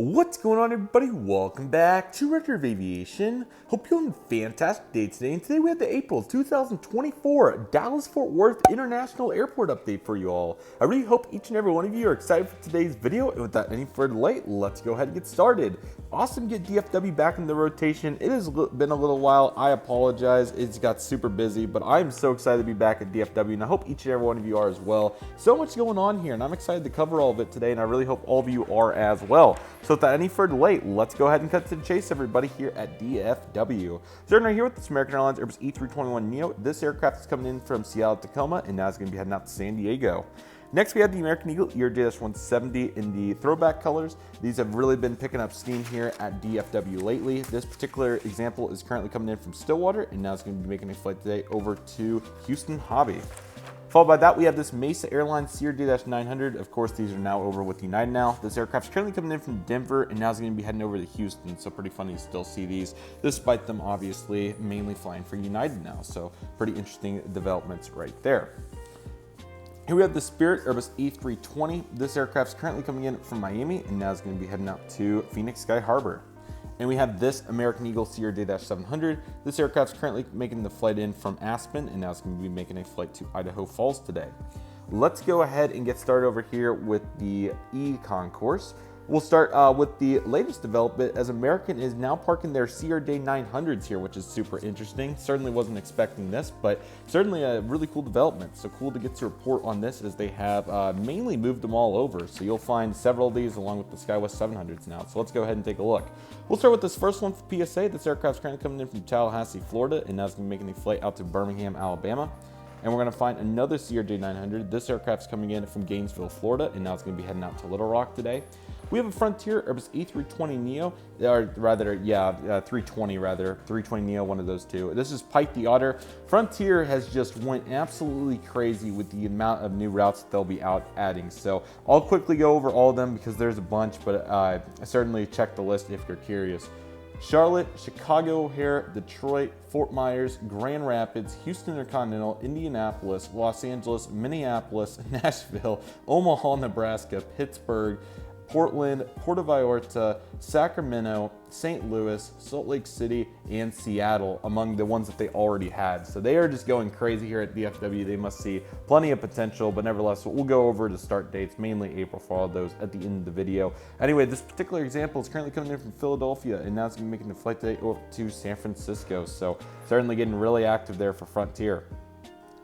What's going on, everybody? Welcome back to Redriveraviation. Hope you're having a fantastic day today. And today we have the April 2024 Dallas-Fort Worth International Airport update for you all. I really hope each and every one of you are excited for today's video. And without any further delay, let's go ahead and get started. Awesome to get DFW back in the rotation. It has been a little while. I apologize. It's got super busy, but I'm so excited to be back at DFW, and I hope each and every one of you are as well. So much going on here, and I'm excited to cover all of it today, and I really hope all of you are as well. So without any further delay, let's go ahead and cut to the chase, everybody, here at DFW. Starting right here with this American Airlines Airbus A321neo. This aircraft is coming in from Seattle, Tacoma, and now it's going to be heading out to San Diego. Next, we have the American Eagle ERJ-170 in the throwback colors. These have really been picking up steam here at DFW lately. This particular example is currently coming in from Stillwater, and now it's going to be making a flight today over to Houston Hobby. Followed by that, we have this Mesa Airlines CRJ-900. Of course, these are now over with United now. This aircraft is currently coming in from Denver, and now it's going to be heading over to Houston, so pretty funny to still see these, despite them obviously mainly flying for United now. So pretty interesting developments right there. Here we have the Spirit Airbus A320. This aircraft is currently coming in from Miami, and now it's going to be heading out to Phoenix Sky Harbor. And we have this American Eagle CRJ-700. This aircraft is currently making the flight in from Aspen, and now it's going to be making a flight to Idaho Falls today. Let's go ahead and get started over here with the Concourse. We'll start with the latest development, as American is now parking their CRJ-900s here, which is super interesting. Certainly wasn't expecting this, but certainly a really cool development. So cool to get to report on this, as they have mainly moved them all over. So you'll find several of these along with the SkyWest 700s now. So let's go ahead and take a look. We'll start with this first one for PSA. This aircraft is currently coming in from Tallahassee, Florida, and now it's going to be making a flight out to Birmingham, Alabama. And we're going to find another CRJ-900. This aircraft's coming in from Gainesville, Florida, and now it's going to be heading out to Little Rock today. We have a Frontier Airbus A320neo, or rather, 320neo, one of those two. This is Pike the Otter. Frontier has just went absolutely crazy with the amount of new routes that they'll be out adding. So I'll quickly go over all of them because there's a bunch, but certainly check the list if you're curious. Charlotte, Chicago O'Hare, Detroit, Fort Myers, Grand Rapids, Houston Intercontinental, Indianapolis, Los Angeles, Minneapolis, Nashville, Omaha, Nebraska, Pittsburgh, Portland, Puerto Vallarta, Sacramento, St. Louis, Salt Lake City, and Seattle among the ones that they already had. So they are just going crazy here at DFW. They must see plenty of potential, but nevertheless, we'll go over the start dates, mainly April, for all of those at the end of the video. Anyway, this particular example is currently coming in from Philadelphia, and now it's going to be making the flight today to San Francisco. So certainly getting really active there for Frontier.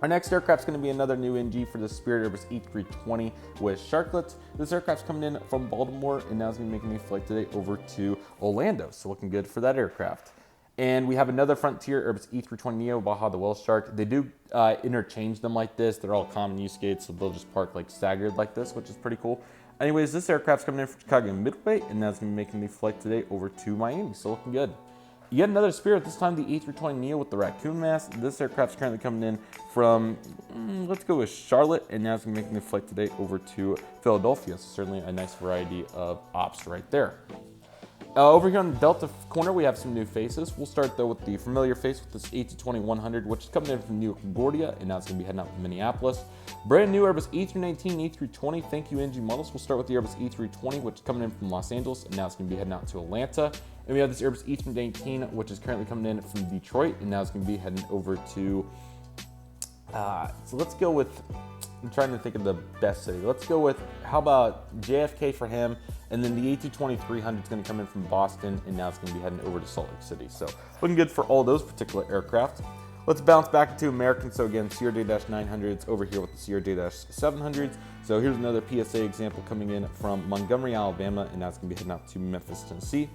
Our next aircraft is going to be another new NG for the Spirit Airbus A320 with Shotcut. This aircraft's coming in from Baltimore, and now it's going to be making a flight today over to Orlando. So looking good for that aircraft. And we have another Frontier Airbus A320neo Baja the Whale Shark. They do interchange them like this. They're all common use gates, so they'll just park like staggered like this, which is pretty cool. Anyways, this aircraft's coming in from Chicago Midway, and now it's going to be making the flight today over to Miami. So looking good. Yet another Spirit, this time the A320neo with the raccoon mast. This aircraft's currently coming in from, let's go with Charlotte, and now it's making the flight today over to Philadelphia. So certainly a nice variety of ops right there. Over here on the Delta corner, we have some new faces. We'll start though with the familiar face with this A220-100, which is coming in from New LaGuardia, and now it's going to be heading out to Minneapolis. Brand new Airbus A319, A320, thank you NG models. We'll start with the Airbus A320, which is coming in from Los Angeles, and now it's going to be heading out to Atlanta. And we have this Airbus A319, which is currently coming in from Detroit, and now it's going to be heading over to, so let's go with, I'm trying to think of the best city. Let's go with, how about JFK for him, and then the A220-300 is going to come in from Boston, and now it's going to be heading over to Salt Lake City. So looking good for all those particular aircraft. Let's bounce back to American. So again, CRJ-900s over here with the CRJ-700s. So here's another PSA example coming in from Montgomery, Alabama, and now it's going to be heading out to Memphis, Tennessee.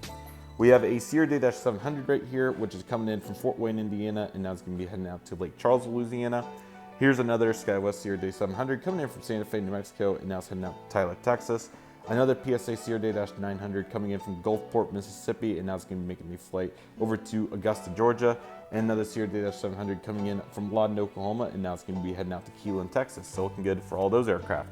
We have a CRJ-700 right here, which is coming in from Fort Wayne, Indiana, and now it's going to be heading out to Lake Charles, Louisiana. Here's another SkyWest CRJ-700 coming in from Santa Fe, New Mexico, and now it's heading out to Tyler, Texas. Another PSA CRJ-900 coming in from Gulfport, Mississippi, and now it's going to be making the flight over to Augusta, Georgia. And another CRJ-700 coming in from Lawton, Oklahoma, and now it's going to be heading out to Keelan, Texas. So looking good for all those aircraft.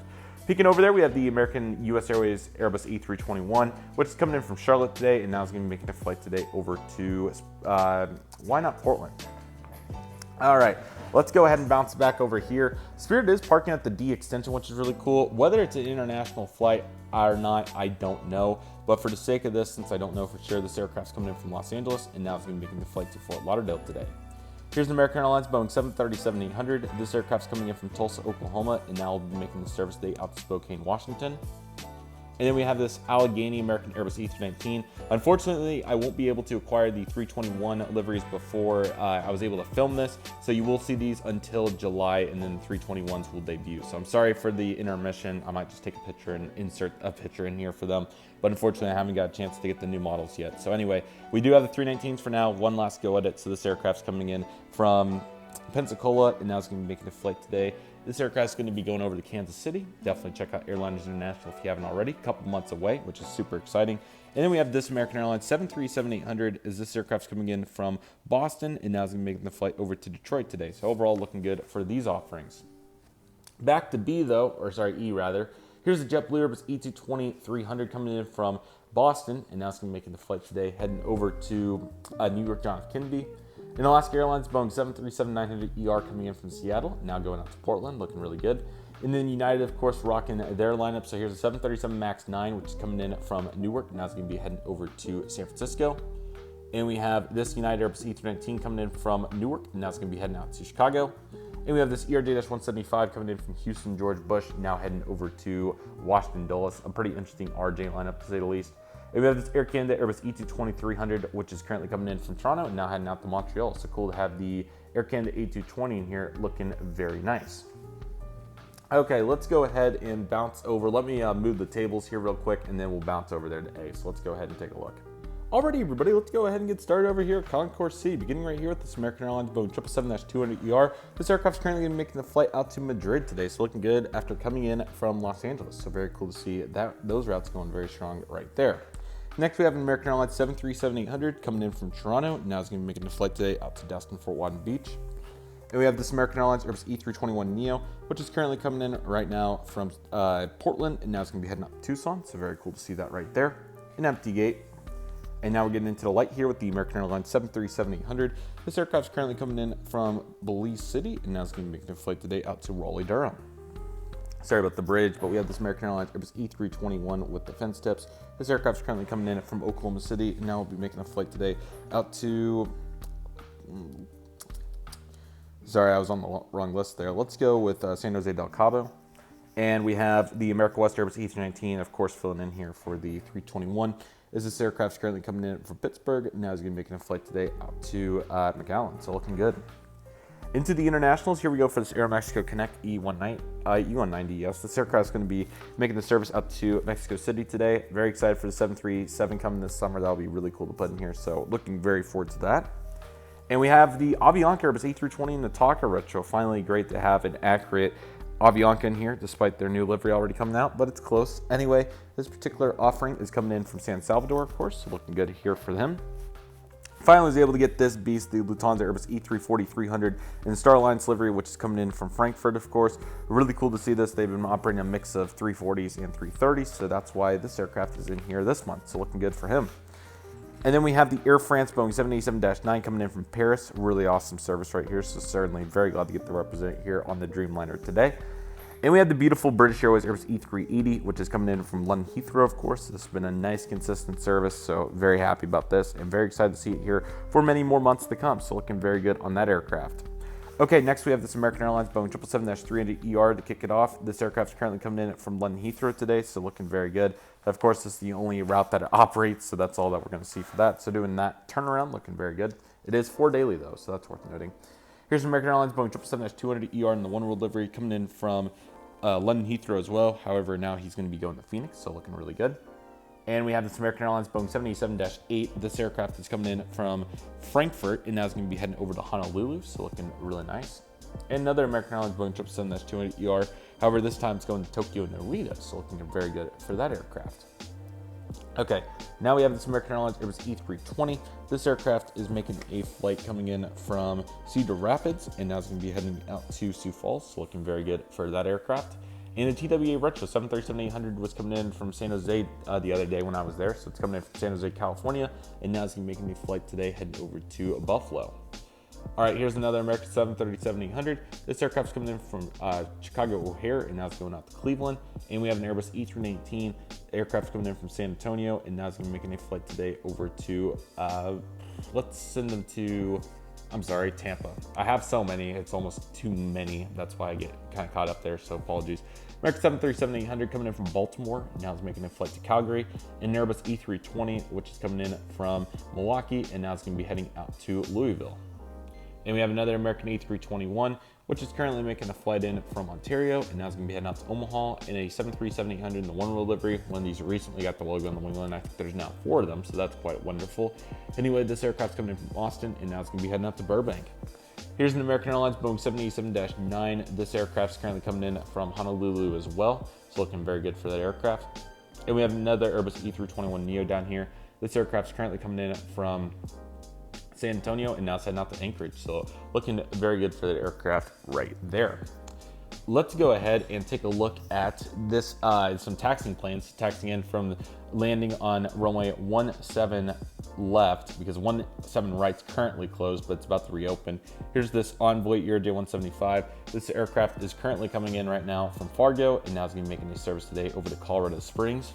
Peeking over there, we have the American US Airways Airbus A321, which is coming in from Charlotte today, and now it's going to be making a flight today over to, why not Portland? All right, let's go ahead and bounce back over here. Spirit is parking at the D extension, which is really cool. Whether it's an international flight or not, I don't know. But for the sake of this, since I don't know for sure, this aircraft's coming in from Los Angeles, and now it's going to be making the flight to Fort Lauderdale today. Here's an American Airlines Boeing 737-800. This aircraft's coming in from Tulsa, Oklahoma, and now will be making the service today out to Spokane, Washington. And then we have this Allegheny American Airbus A319. Unfortunately, I won't be able to acquire the 321 liveries before I was able to film this, so you will see these until July, and then the 321s will debut. So I'm sorry for the intermission. I might just take a picture and insert a picture in here for them, but unfortunately I haven't got a chance to get the new models yet. So anyway, we do have the 319s for now, one last go at it. So this aircraft's coming in from Pensacola, and now it's going to be making a flight today. This aircraft is going to be going over to Kansas City. Definitely check out Airline International if you haven't already. A couple months away, which is super exciting. And then we have this American Airlines 737-800. Is this aircraft's coming in from Boston, and now it's going to be making the flight over to Detroit today. So overall, looking good for these offerings. Back to E rather. Here's the JetBlue Airbus E220-300 coming in from Boston, and now it's going to be making the flight today, heading over to New York John F. Kennedy. In Alaska Airlines, Boeing 737-900ER coming in from Seattle, now going out to Portland, looking really good. And then United, of course, rocking their lineup. So here's a 737 MAX 9, which is coming in from Newark, now it's going to be heading over to San Francisco. And we have this United Airbus E319 coming in from Newark, and now it's going to be heading out to Chicago. And we have this ERJ-175 coming in from Houston George Bush, now heading over to Washington Dulles. A pretty interesting RJ lineup, to say the least. And we have this Air Canada Airbus E220-300, which is currently coming in from Toronto and now heading out to Montreal. So cool to have the Air Canada A220 in here, looking very nice. Okay, let's go ahead and bounce over. Let me move the tables here real quick, and then we'll bounce over there to A. So let's go ahead and take a look. Alrighty, everybody, let's go ahead and get started over here at Concourse C, beginning right here with this American Airlines Boeing 777-200ER. This aircraft's currently going to be making the flight out to Madrid today, so looking good after coming in from Los Angeles. So very cool to see those routes going very strong right there. Next, we have an American Airlines 737-800 coming in from Toronto. Now it's going to be making the flight today out to Destin, Fort Walton Beach. And we have this American Airlines Airbus E321neo, which is currently coming in right now from Portland, and now it's going to be heading up to Tucson. So very cool to see that right there. An empty gate. And now we're getting into the light here with the American Airlines 737-800. This aircraft's currently coming in from Belize City, and now it's going to be making a flight today out to Raleigh, Durham. Sorry about the bridge, but we have this American Airlines Airbus E321 with defense tips. This aircraft's currently coming in from Oklahoma City, and now we'll be making a flight today out to... Sorry, I was on the wrong list there. Let's go with San Jose del Cabo. And we have the America West Airbus E319, of course, filling in here for the 321. This aircraft's currently coming in from Pittsburgh, and now he's going to be making a flight today out to McCauley, so looking good. Into the internationals, here we go for this Aeromexico Connect E190. Yes, this aircraft is going to be making the service out to Mexico City today. Very excited for the 737 coming this summer. That'll be really cool to put in here, so looking very forward to that. And we have the Avianca Airbus A320 in the Taka retro. Finally, great to have an accurate Avianca in here, despite their new livery already coming out, but it's close. Anyway, this particular offering is coming in from San Salvador, of course, so looking good here for them. Finally was able to get this beast, the Lufthansa Airbus E340-300 in the Star Alliance livery, which is coming in from Frankfurt, of course. Really cool to see this. They've been operating a mix of 340s and 330s, so that's why this aircraft is in here this month, so looking good for him. And then we have the Air France Boeing 787-9 coming in from Paris. Really awesome service right here, so certainly very glad to get to represent here on the Dreamliner today. And we have the beautiful British Airways Airbus E380, which is coming in from London Heathrow, of course. This has been a nice, consistent service, so very happy about this and very excited to see it here for many more months to come, so looking very good on that aircraft. Okay, next we have this American Airlines Boeing 777-300ER to kick it off. This aircraft is currently coming in from London Heathrow today, so looking very good. Of course, this is the only route that it operates, so that's all that we're going to see for that. So doing that turnaround, looking very good. It is 4 daily, though, so that's worth noting. Here's American Airlines Boeing 777-200ER in the One World livery coming in from London Heathrow as well. However, now he's going to be going to Phoenix, so looking really good. And we have this American Airlines Boeing 787-8. This aircraft is coming in from Frankfurt, and now it's going to be heading over to Honolulu, so looking really nice. And another American Airlines Boeing 777-200ER. However, this time it's going to Tokyo Narita, so looking very good for that aircraft. Okay, now we have this American Airlines Airbus E320. This aircraft is making a flight coming in from Cedar Rapids, and now it's going to be heading out to Sioux Falls, so looking very good for that aircraft. And the TWA Retro 737-800 was coming in from San Jose the other day when I was there, so it's coming in from San Jose, California, and now it's going to be making a flight today heading over to Buffalo. All right, here's another American 737-800. This aircraft's coming in from Chicago O'Hare, and now it's going out to Cleveland. And we have an Airbus E319 aircraft coming in from San Antonio, and now it's going to be making a flight today over to, let's send them to, I'm sorry, Tampa. I have so many, it's almost too many. That's why I get kind of caught up there, so apologies. American 737-800 coming in from Baltimore, and now it's making a flight to Calgary. And an Airbus E320, which is coming in from Milwaukee, and now it's going to be heading out to Louisville. And we have another American A321, which is currently making a flight in from Ontario, and now it's going to be heading out to Omaha in a 737-800 in the one-row livery. One of these recently got the logo on the wingline. I think there's now 4 of them, so that's quite wonderful. Anyway, this aircraft's coming in from Austin, and now it's going to be heading out to Burbank. Here's an American Airlines Boeing 787-9. This aircraft's currently coming in from Honolulu as well. It's looking very good for that aircraft. And we have another Airbus E321neo down here. This aircraft's currently coming in from San Antonio, and now it's heading out to Anchorage. So looking very good for that aircraft right there. Let's go ahead and take a look at this, some taxiing plans, taxiing in from landing on runway 17 left, because 17 right's currently closed, but it's about to reopen. Here's this Envoy J 175. This aircraft is currently coming in right now from Fargo, and now it's going to be making a service today over to Colorado Springs.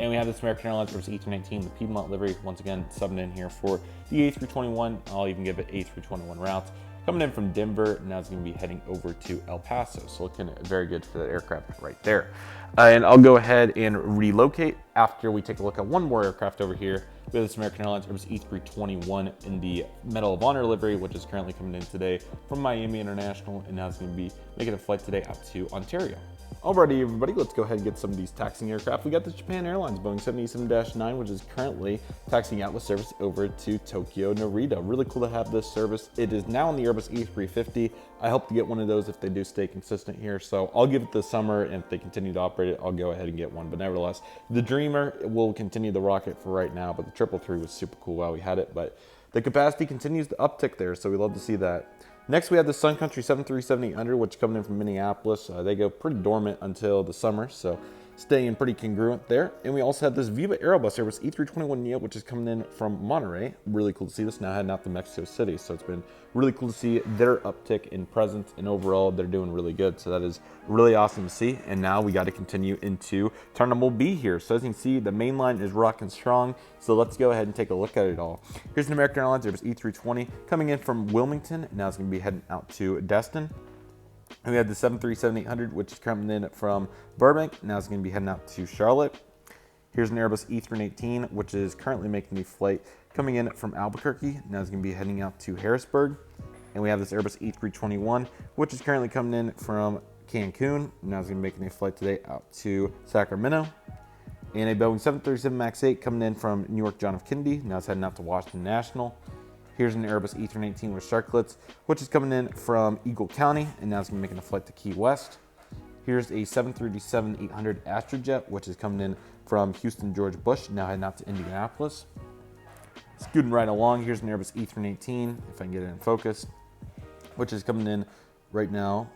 And we have this American Airlines versus E319, the Piedmont livery, once again subbing in here for the A321. I'll even give it A321 routes. Coming in from Denver, and now it's going to be heading over to El Paso. So looking very good for that aircraft right there. And I'll go ahead and relocate after we take a look at one more aircraft over here. We have this American Airlines Airbus E321 in the Medal of Honor livery, which is currently coming in today from Miami International, and now it's going to be making a flight today out to Ontario. Alrighty, everybody, let's go ahead and get some of these taxiing aircraft. We got the Japan Airlines Boeing 787-9, which is currently taxiing out with service over to Tokyo Narita. Really cool to have this service. It is now on the Airbus E350. I hope to get one of those if they do stay consistent here. So I'll give it the summer, and if they continue to operate it, I'll go ahead and get one. But nevertheless, the Dreamer will continue the rocket for right now, but the 333 was super cool while we had it. But the capacity continues to uptick there, so we love to see that. Next, we have the Sun Country 737-800, which is coming in from Minneapolis. They go pretty dormant until the summer, so staying pretty congruent there. And we also have this Viva Aerobus Airbus E321neo, which is coming in from Monterey. Really cool to see this now heading out to Mexico City. So it's been really cool to see their uptick in presence, and overall they're doing really good. So that is really awesome to see. And now we got to continue into Terminal B here. So as you can see, the main line is rocking strong. So let's go ahead and take a look at it all. Here's an American Airlines Airbus E320 coming in from Wilmington. Now it's going to be heading out to Destin. And we have the 737-800, which is coming in from Burbank. Now it's going to be heading out to Charlotte. Here's an Airbus E318, which is currently making the flight coming in from Albuquerque. Now it's going to be heading out to Harrisburg. And we have this Airbus E321, which is currently coming in from Cancun. Now it's going to be making a flight today out to Sacramento. And a Boeing 737 MAX 8 coming in from New York John F. Kennedy. Now it's heading out to Washington National. Here's an Airbus E319 with Sharklets, which is coming in from Eagle County, and now it's going to be making a flight to Key West. Here's a 737-800 Astrojet, which is coming in from Houston George Bush, now heading out to Indianapolis. Scooting right along, here's an Airbus E318, if I can get it in focus, which is coming in right now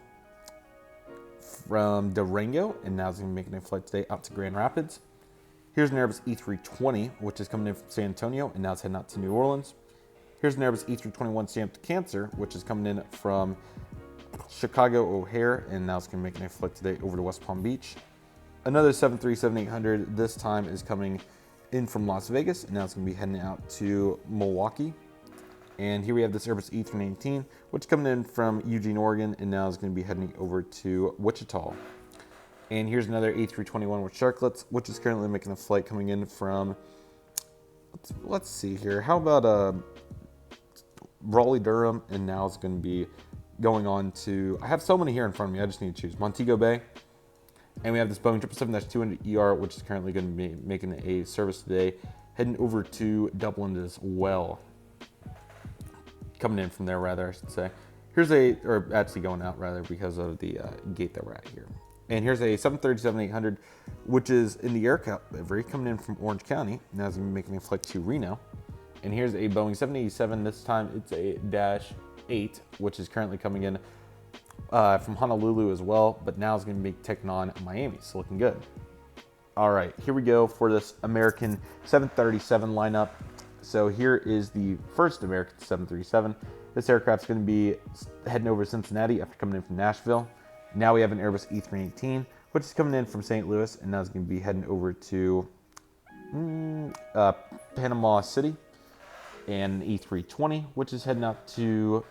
from Durango, and now it's going to be making a flight today out to Grand Rapids. Here's an Airbus E320, which is coming in from San Antonio, and now it's heading out to New Orleans. Here's an Airbus E321 stamped Cancer, which is coming in from Chicago O'Hare, and now it's going to be making a flight today over to West Palm Beach. Another 737-800, this time is coming in from Las Vegas, and now it's going to be heading out to Milwaukee. And here we have this Airbus E319, which is coming in from Eugene, Oregon, and now is going to be heading over to Wichita. And here's another A321 with Sharklets, which is currently making a flight coming in from, let's see here, how about Raleigh, Durham, and now it's going to be going on to, I have so many here in front of me, I just need to choose, Montego Bay. And we have this Boeing 777-200ER, which is currently going to be making a service today, heading over to Dublin as well. Coming in from there, rather, I should say. Here's or actually going out, rather, because of the gate that we're at here. And here's a 737-800, which is in the AirCap livery, coming in from Orange County. Now it's going to be making a flight to Reno. And here's a Boeing 787, this time it's a -8, which is currently coming in from Honolulu as well, but now it's going to be taking on Miami, so looking good. All right, here we go for this American 737 lineup. So here is the first American 737. This aircraft's going to be heading over to Cincinnati after coming in from Nashville. Now we have an Airbus E318, which is coming in from St. Louis, and now it's going to be heading over to Panama City. And an E320, which is heading out to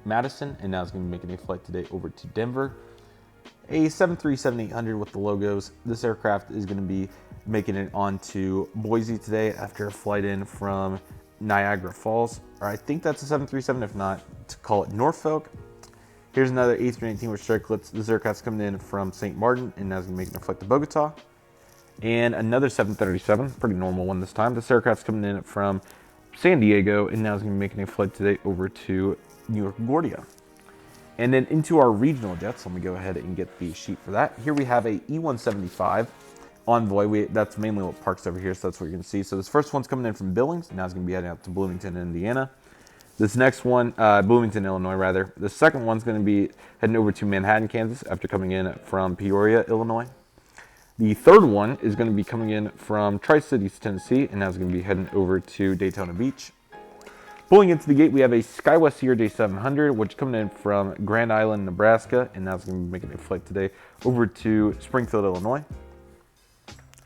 Madison, and now it's going to be making a flight today over to Denver. A 737-800 with the logos. This aircraft is going to be making it onto Boise today after a flight in from Niagara Falls. Or I think that's a 737, if not, to call it Norfolk. Here's another A319 with strikelets. This aircraft's coming in from St. Martin, and now it's going to be making a flight to Bogota. And another 737, pretty normal one this time. This aircraft's coming in from San Diego, and now it's going to be making a flight today over to New York LaGuardia. And then into our regional jets, let me go ahead and get the sheet for that. Here we have a E175 Envoy. That's mainly what parks over here, so that's what you're going to see. So this first one's coming in from Billings, now it's going to be heading out to Bloomington, Indiana. This next one, Bloomington, Illinois, rather. The second one's going to be heading over to Manhattan, Kansas, after coming in from Peoria, Illinois. The third one is going to be coming in from Tri-Cities, Tennessee, and now it's going to be heading over to Daytona Beach. Pulling into the gate, we have a SkyWest CRJ700, which is coming in from Grand Island, Nebraska, and now it's going to be making a flight today over to Springfield, Illinois.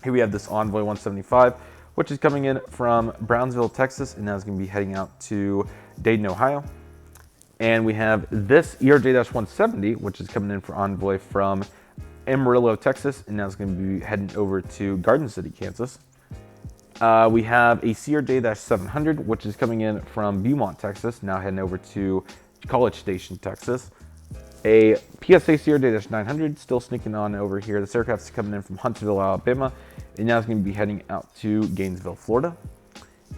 Here we have this Envoy 175, which is coming in from Brownsville, Texas, and now it's going to be heading out to Dayton, Ohio. And we have this ERJ-170, which is coming in for Envoy from Amarillo, Texas, and now it's going to be heading over to Garden City, Kansas. We have a CRJ-700, which is coming in from Beaumont, Texas, now heading over to College Station, Texas. A PSA CRJ-900 still sneaking on over here. This aircraft's coming in from Huntsville, Alabama, and now it's going to be heading out to Gainesville, Florida.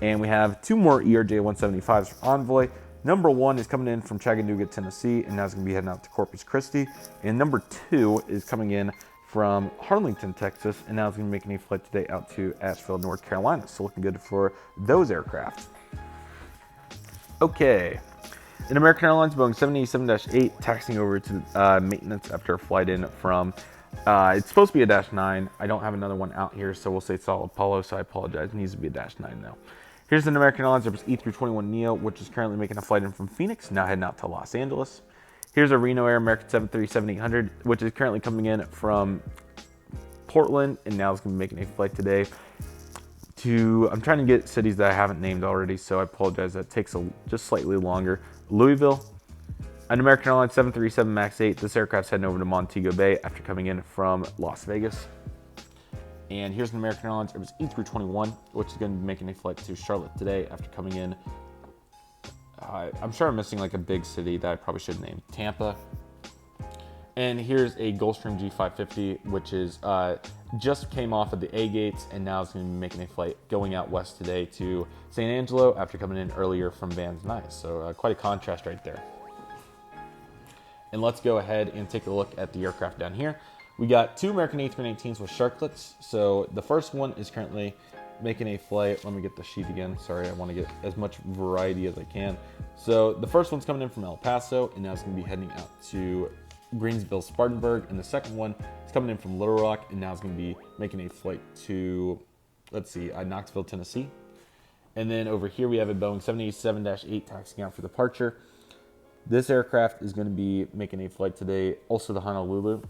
And we have two more ERJ-175s from Envoy. Number one is coming in from Chattanooga, Tennessee, and now it's going to be heading out to Corpus Christi. And number two is coming in from Harlington, Texas, and now it's going to be making a flight today out to Asheville, North Carolina. So looking good for those aircraft. Okay. In American Airlines, Boeing 787-8 taxiing over to maintenance after a flight in from, it's supposed to be a -9. I don't have another one out here, so we'll say solid Apollo, so I apologize. It needs to be a -9 though. Here's an American Airlines Airbus E321neo, which is currently making a flight in from Phoenix, now heading out to Los Angeles. Here's a Reno Air American 737-800, which is currently coming in from Portland, and now it's going to be making a flight today to, I'm trying to get cities that I haven't named already, so I apologize, that takes just slightly longer. Louisville. An American Airlines 737 MAX 8, this aircraft's heading over to Montego Bay after coming in from Las Vegas. And here's an American Airlines Airbus E321, which is going to be making a flight to Charlotte today after coming in. I'm sure I'm missing like a big city that I probably should name, Tampa. And here's a Gulfstream G550, which is just came off of the A gates, and now it's going to be making a flight going out west today to San Angelo after coming in earlier from Van Nuys. So quite a contrast right there. And let's go ahead and take a look at the aircraft down here. We got two American A319s with sharklets. So the first one is currently making a flight. Let me get the sheet again. Sorry, I want to get as much variety as I can. So the first one's coming in from El Paso, and now it's going to be heading out to Greensville, Spartanburg. And the second one is coming in from Little Rock, and now it's going to be making a flight to, let's see, Knoxville, Tennessee. And then over here we have a Boeing 787-8 taxiing out for departure. This aircraft is going to be making a flight today also to Honolulu.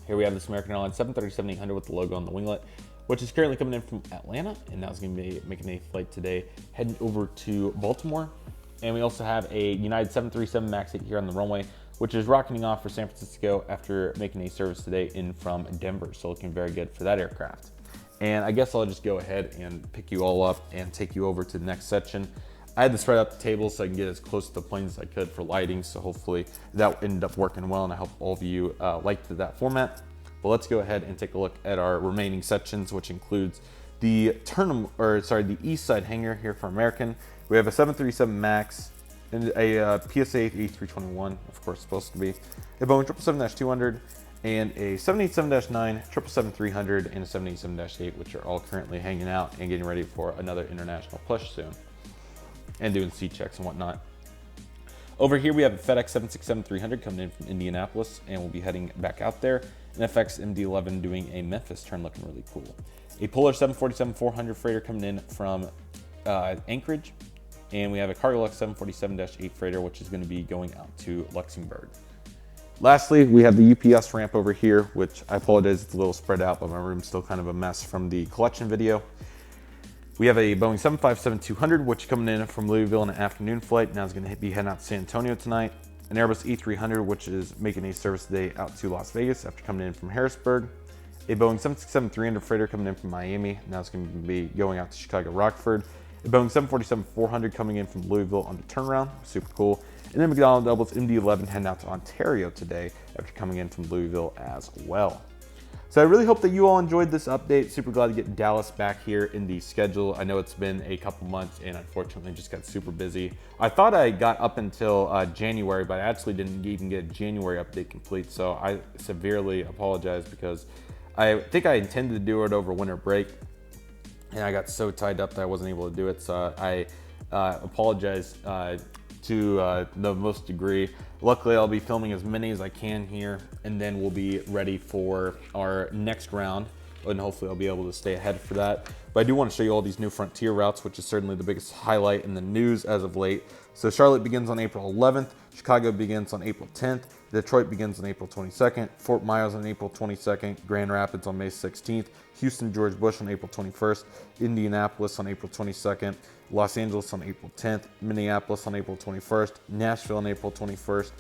Here we have this American Airlines 737-800 with the logo on the winglet, which is currently coming in from Atlanta, and now it's going to be making a flight today heading over to Baltimore. And we also have a United 737 MAX 8 here on the runway, which is rocketing off for San Francisco after making a service today in from Denver. So looking very good for that aircraft. And I guess I'll just go ahead and pick you all up and take you over to the next section. I had to spread out the table so I can get as close to the planes as I could for lighting, so hopefully that ended up working well, and I hope all of you liked that format. But let's go ahead and take a look at our remaining sections, which includes the the east side hangar here for American. We have a 737 MAX and a PSA A321, of course, supposed to be a Boeing 777-200 and a 787-9, 777-300, and a 787-8, which are all currently hanging out and getting ready for another international push soon, and doing C checks and whatnot. Over here we have a FedEx 767-300 coming in from Indianapolis, and we'll be heading back out there. An FX MD-11 doing a Memphis turn, looking really cool. A Polar 747-400 freighter coming in from Anchorage, and we have a Cargolux 747-8 freighter, which is going to be going out to Luxembourg. Lastly, we have the UPS ramp over here, which I apologize, it's a little spread out, but my room's still kind of a mess from the collection video. We have a Boeing 757-200, which is coming in from Louisville in an afternoon flight. Now it's going to be heading out to San Antonio tonight. An Airbus E300, which is making a service today out to Las Vegas after coming in from Harrisburg. A Boeing 767-300 freighter coming in from Miami. Now it's going to be going out to Chicago Rockford. A Boeing 747-400 coming in from Louisville on the turnaround. Super cool. And then McDonnell Double's MD-11 heading out to Ontario today after coming in from Louisville as well. So I really hope that you all enjoyed this update. Super glad to get Dallas back here in the schedule. I know it's been a couple months and unfortunately just got super busy. I thought I got up until January, but I actually didn't even get a January update complete. So I severely apologize because I think I intended to do it over winter break and I got so tied up that I wasn't able to do it. So I apologize to the most degree. Luckily, I'll be filming as many as I can here, and then we'll be ready for our next round, and hopefully I'll be able to stay ahead for that. But I do want to show you all these new Frontier routes, which is certainly the biggest highlight in the news as of late. So Charlotte begins on April 11th, Chicago begins on April 10th, Detroit begins on April 22nd, Fort Myers on April 22nd, Grand Rapids on May 16th, Houston George Bush on April 21st, Indianapolis on April 22nd, Los Angeles on April 10th, Minneapolis on April 21st, Nashville on April 21st,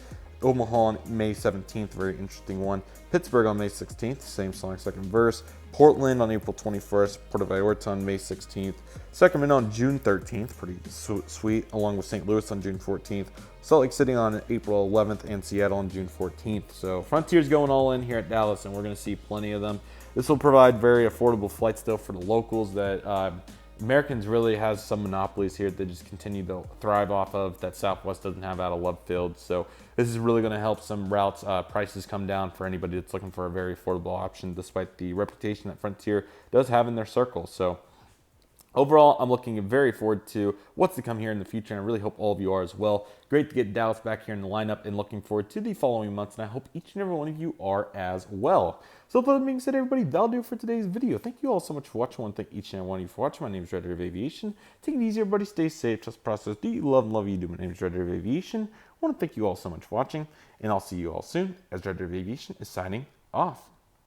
Omaha on May 17th, very interesting one, Pittsburgh on May 16th, same song, second verse, Portland on April 21st, Puerto Vallarta on May 16th, Sacramento on June 13th, pretty sweet, along with St. Louis on June 14th, Salt Lake City on April 11th, and Seattle on June 14th. So Frontier's going all in here at Dallas, and we're going to see plenty of them. This will provide very affordable flights still for the locals that Americans really has some monopolies here that just continue to thrive off of that Southwest doesn't have out of love field. So this is really going to help some routes prices come down for anybody that's looking for a very affordable option, despite the reputation that Frontier does have in their circle. So overall, I'm looking very forward to what's to come here in the future, and I really hope all of you are as well. Great to get Dallas back here in the lineup and looking forward to the following months, and I hope each and every one of you are as well. So with that being said, everybody, that'll do it for today's video. Thank you all so much for watching. I want to thank each and every one of you for watching. My name is Redriveraviation. Take it easy, everybody. Stay safe. Trust the process. Do you love and love you do? My name is Redriveraviation. I want to thank you all so much for watching, and I'll see you all soon as Redriveraviation is signing off.